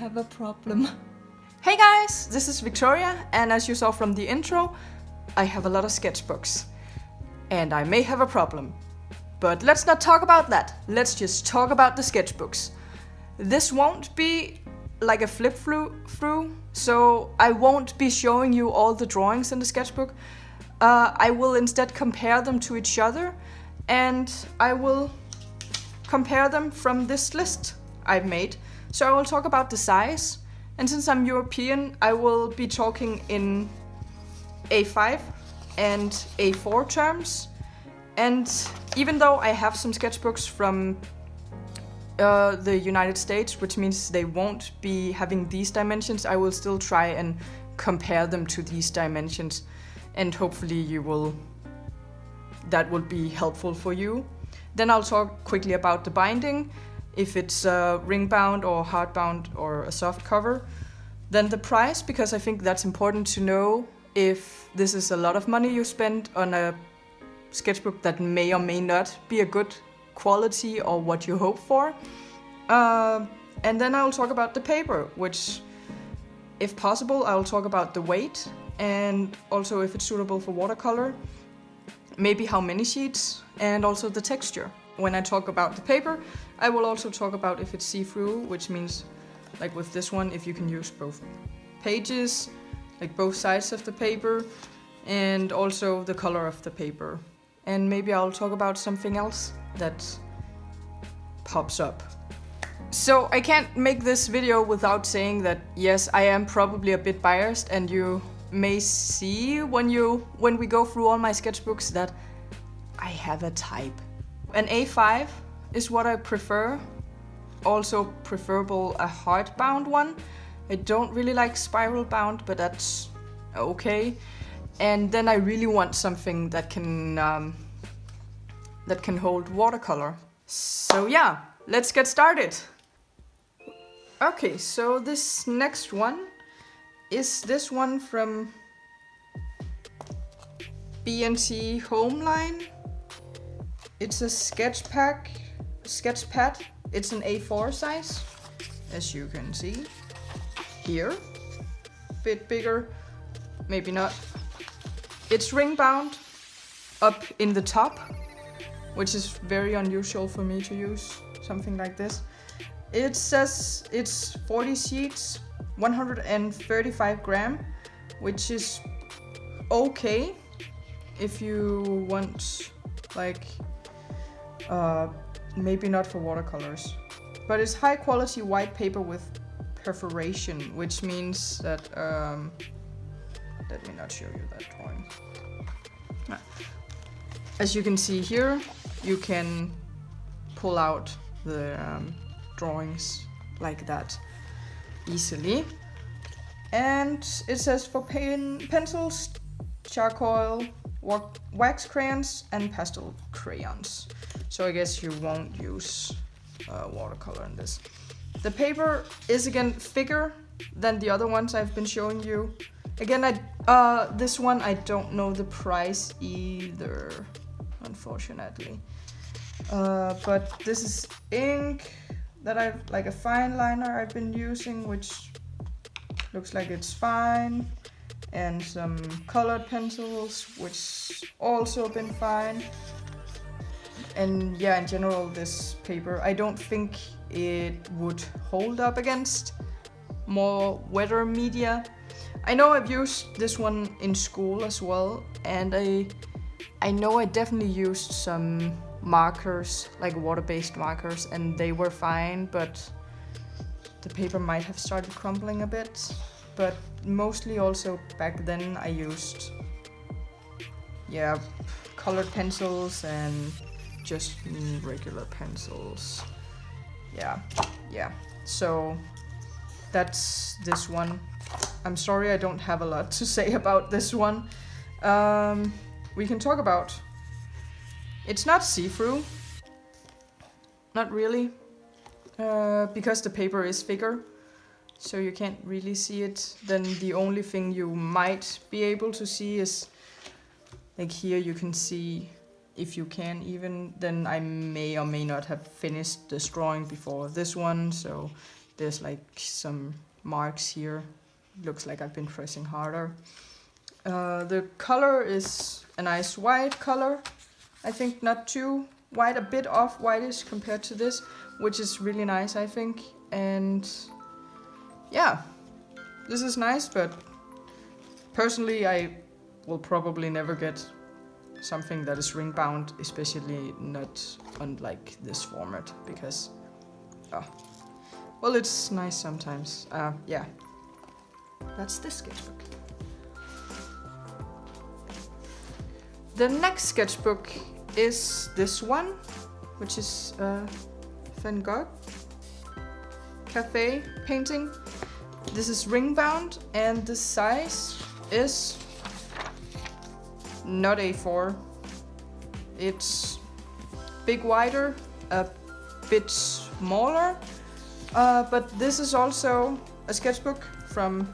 have a problem. Hey guys, this is Victoria, and as you saw from the intro, I have a lot of sketchbooks. And I may have a problem. But let's not talk about that. Let's just talk about the sketchbooks. This won't be like a flip through, so I won't be showing you all the drawings in the sketchbook. I will instead compare them to each other, and I will compare them from this list I've made. So I will talk about the size, and since I'm European, I will be talking in A5 and A4 terms. And even though I have some sketchbooks from the United States, which means they won't be having these dimensions, I will still try and compare them to these dimensions, and hopefully that will be helpful for you. Then I'll talk quickly about the binding, if it's ring bound or hardbound or a soft cover. Then the price, because I think that's important to know if this is a lot of money you spend on a sketchbook that may or may not be a good quality or what you hope for. And then I'll talk about the paper, which, if possible, I'll talk about the weight and also if it's suitable for watercolor, maybe how many sheets, and also the texture. When I talk about the paper, I will also talk about if it's see-through, which means, like with this one, if you can use both pages, like both sides of the paper, and also the color of the paper. And maybe I'll talk about something else that pops up. So I can't make this video without saying that yes, I am probably a bit biased, and you may see when we go through all my sketchbooks that I have a type. An A5 is what I prefer. Also preferable a hardbound one. I don't really like spiral bound, but that's okay. And then I really want something that can hold watercolor. So yeah, let's get started. Okay, so this next one is this one from B&C Homeline. It's a sketchpad. It's an A4 size, as you can see here. Bit bigger, maybe not. It's ring bound up in the top, which is very unusual for me to use something like this. It says it's 40 sheets, 135 gram, which is okay if you want, like, maybe not for watercolors. But it's high quality white paper with perforation, which means that, let me not show you that drawing. As you can see here, you can pull out the drawings like that easily. And it says for pencils, charcoal, wax crayons, and pastel crayons. So I guess you won't use watercolor in this. The paper is again thicker than the other ones I've been showing you. Again, this one I don't know the price either, unfortunately. But this is ink that like a fine liner I've been using, which looks like it's fine. And some colored pencils, which also been fine. And yeah, in general, this paper, I don't think it would hold up against more wetter media. I know I've used this one in school as well, and I know I definitely used some markers, like water-based markers, and they were fine, but the paper might have started crumbling a bit. But mostly also back then I used, yeah, colored pencils and just regular pencils. Yeah. So that's this one. I'm sorry I don't have a lot to say about this one. We can talk about, it's not see-through, not really, because the paper is thicker, so you can't really see it. Then the only thing you might be able to see is, like here you can see, if you can even, then I may or may not have finished this drawing before this one, so there's like some marks here. Looks like I've been pressing harder. The color is a nice white color. I think not too white, a bit off whitish compared to this, which is really nice, I think. And yeah, this is nice, but personally I will probably never get something that is ring bound, especially not on like this format, because well, it's nice sometimes. Yeah, that's this sketchbook. The next sketchbook is this one, which is Van Gogh cafe painting. This is ring bound, and the size is not A4. It's big wider, a bit smaller, but this is also a sketchbook from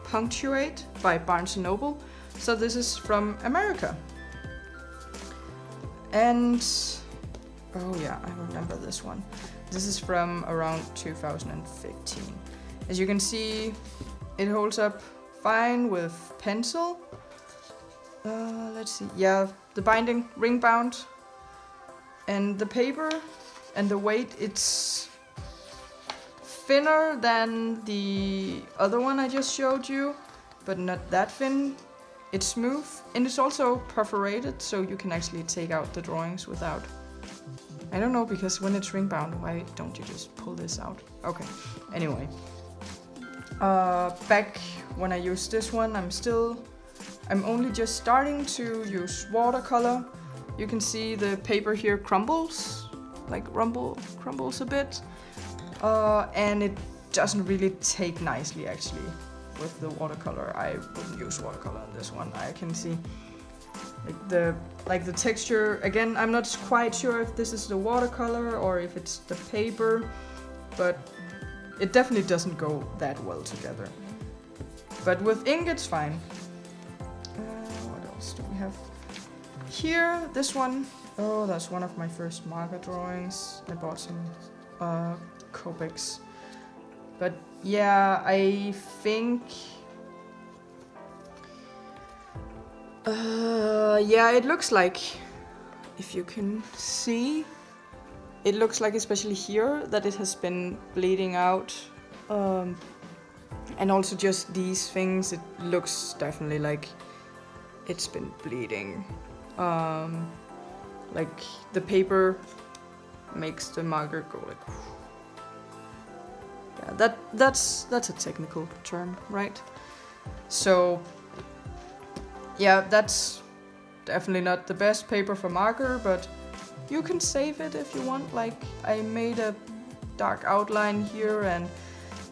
Punctuate by Barnes & Noble. So this is from America. And oh yeah, I remember this one. This is from around 2015. As you can see, it holds up fine with pencil. Let's see, yeah, the binding ring bound, and the paper and the weight, it's thinner than the other one I just showed you, but not that thin. It's smooth, and it's also perforated, so you can actually take out the drawings without. I don't know, because when it's ring bound, why don't you just pull this out? Okay, anyway. Back when I used this one, I'm only just starting to use watercolor. You can see the paper here crumbles, crumbles a bit. And it doesn't really take nicely actually with the watercolor. I wouldn't use watercolor on this one. I can see the texture. Again, I'm not quite sure if this is the watercolor or if it's the paper, but it definitely doesn't go that well together. But with ink, it's fine. What else do we have? Here, this one. Oh, that's one of my first marker drawings. I bought some Copics. But yeah, I think yeah, it looks like, if you can see, it looks like, especially here, that it has been bleeding out, and also just these things, it looks definitely like it's been bleeding. Like the paper makes the marker go like. Yeah, that's a technical term, right? So yeah, that's definitely not the best paper for marker, but you can save it if you want. Like, I made a dark outline here, and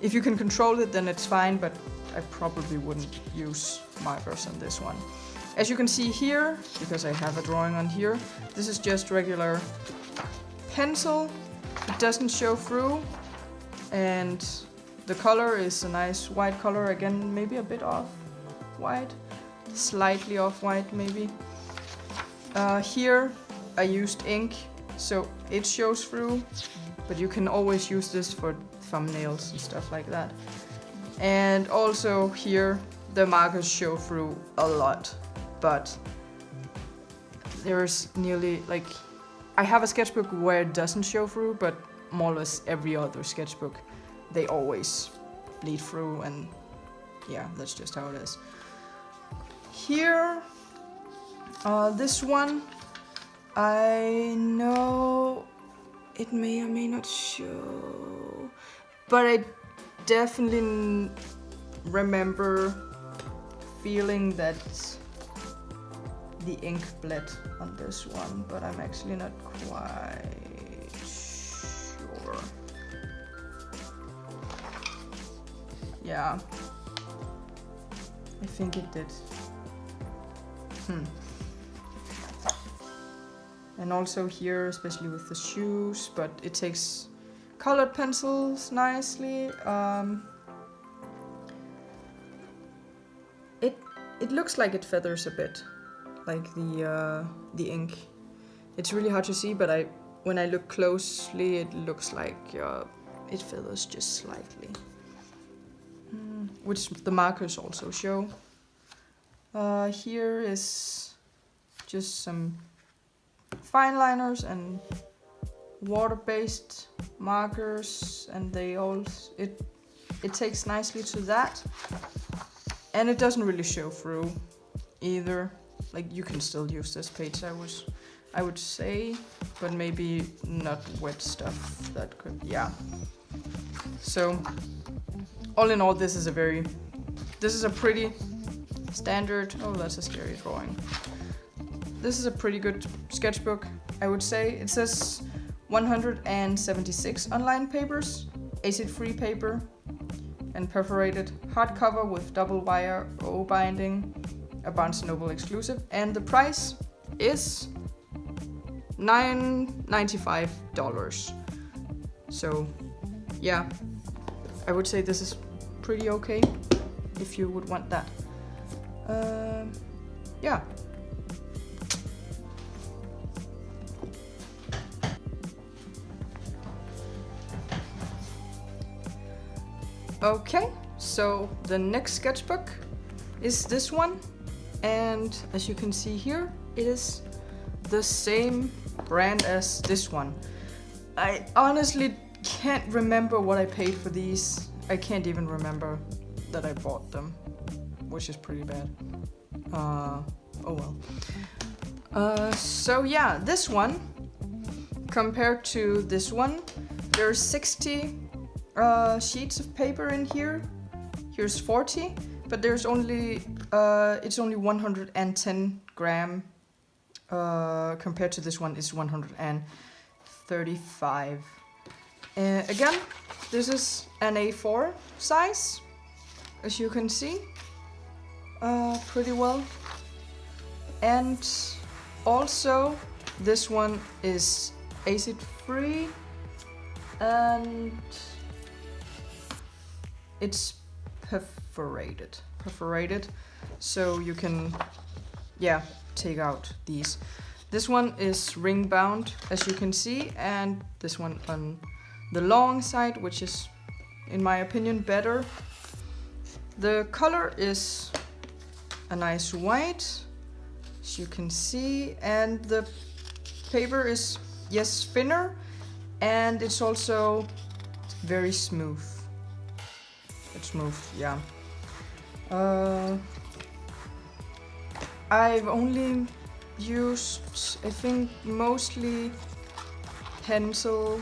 if you can control it, then it's fine, but I probably wouldn't use markers on this one. As you can see here, because I have a drawing on here, this is just regular pencil. It doesn't show through. And the color is a nice white color, again, maybe a bit off white, slightly off white maybe. Here I used ink, so it shows through, but you can always use this for thumbnails and stuff like that. And also here the markers show through a lot, but there's nearly, like, I have a sketchbook where it doesn't show through, but more or less every other sketchbook, they always bleed through, and yeah, that's just how it is. Here, this one, I know it may or may not show, but I definitely remember feeling that the ink bled on this one, but I'm actually not quite sure. Yeah, I think it did. And also here, especially with the shoes, but it takes colored pencils nicely. It looks like it feathers a bit, like the ink. It's really hard to see, but when I look closely, it looks like it feathers just slightly, which the markers also show. Here is just some fine liners and water-based markers, and it takes nicely to that, and it doesn't really show through either. Like, you can still use this page, I would say, but maybe not wet stuff. That could, yeah. So all in all, this is a pretty standard. Oh, that's a scary drawing. This is a pretty good sketchbook, I would say. It says 176 unlined papers, acid-free paper, and perforated hardcover with double wire O binding, a Barnes & Noble exclusive, and the price is $9.95. So yeah, I would say this is pretty okay if you would want that. Yeah. Okay, so the next sketchbook is this one, and as you can see here, it is the same brand as this one. I honestly can't remember what I paid for these. I can't even remember that I bought them, which is pretty bad. Oh well. So yeah, this one, compared to this one, there's 60 sheets of paper in here. Here's 40, but there's only it's only 110 gram. Compared to this one is 135. Again, this is an A4 size, as you can see, pretty well. And also, this one is acid-free, and it's perforated, so you can, yeah, take out these. This one is ring bound, as you can see, and this one on the long side, which is, in my opinion, better. The color is a nice white, as you can see, and the paper is, yes, thinner, and it's also very smooth. It's smooth, yeah. I've only used, I think, mostly pencil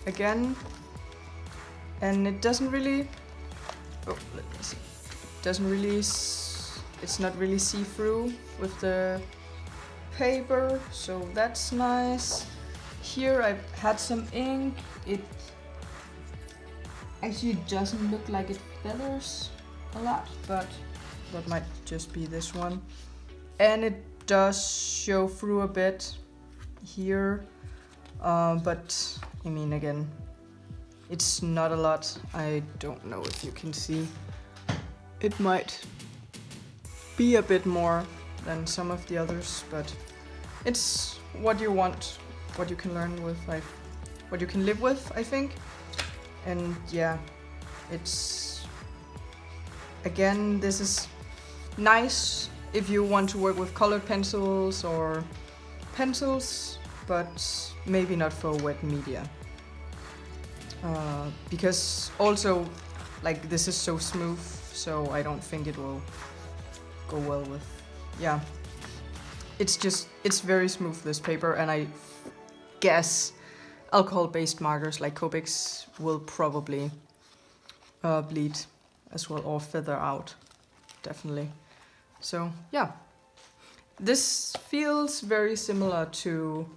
again, and it doesn't really, oh, let me see, it's not really see-through with the paper, so that's nice. Here I've had some ink. It actually doesn't look like it feathers a lot, but that might just be this one. And it does show through a bit here, but I mean, again, it's not a lot. I don't know if you can see. It might be a bit more than some of the others, but it's what you want, what you can learn with, like, what you can live with, I think. And yeah, it's, again, this is nice if you want to work with colored pencils or pencils, but maybe not for wet media. Because also, like, this is so smooth, so I don't think it will go well with, yeah. It's very smooth, this paper, and I guess alcohol-based markers like Copics will probably bleed as well, or feather out, definitely. So yeah, this feels very similar to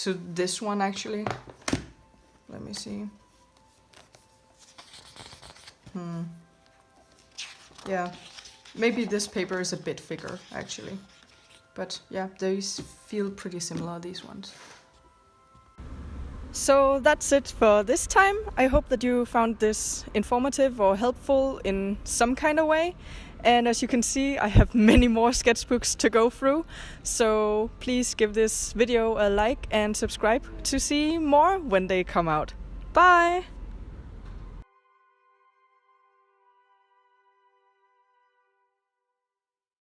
this one, actually. Let me see. Yeah, maybe this paper is a bit thicker, actually. But yeah, these feel pretty similar, these ones. So that's it for this time. I hope that you found this informative or helpful in some kind of way. And as you can see, I have many more sketchbooks to go through. So please give this video a like and subscribe to see more when they come out. Bye!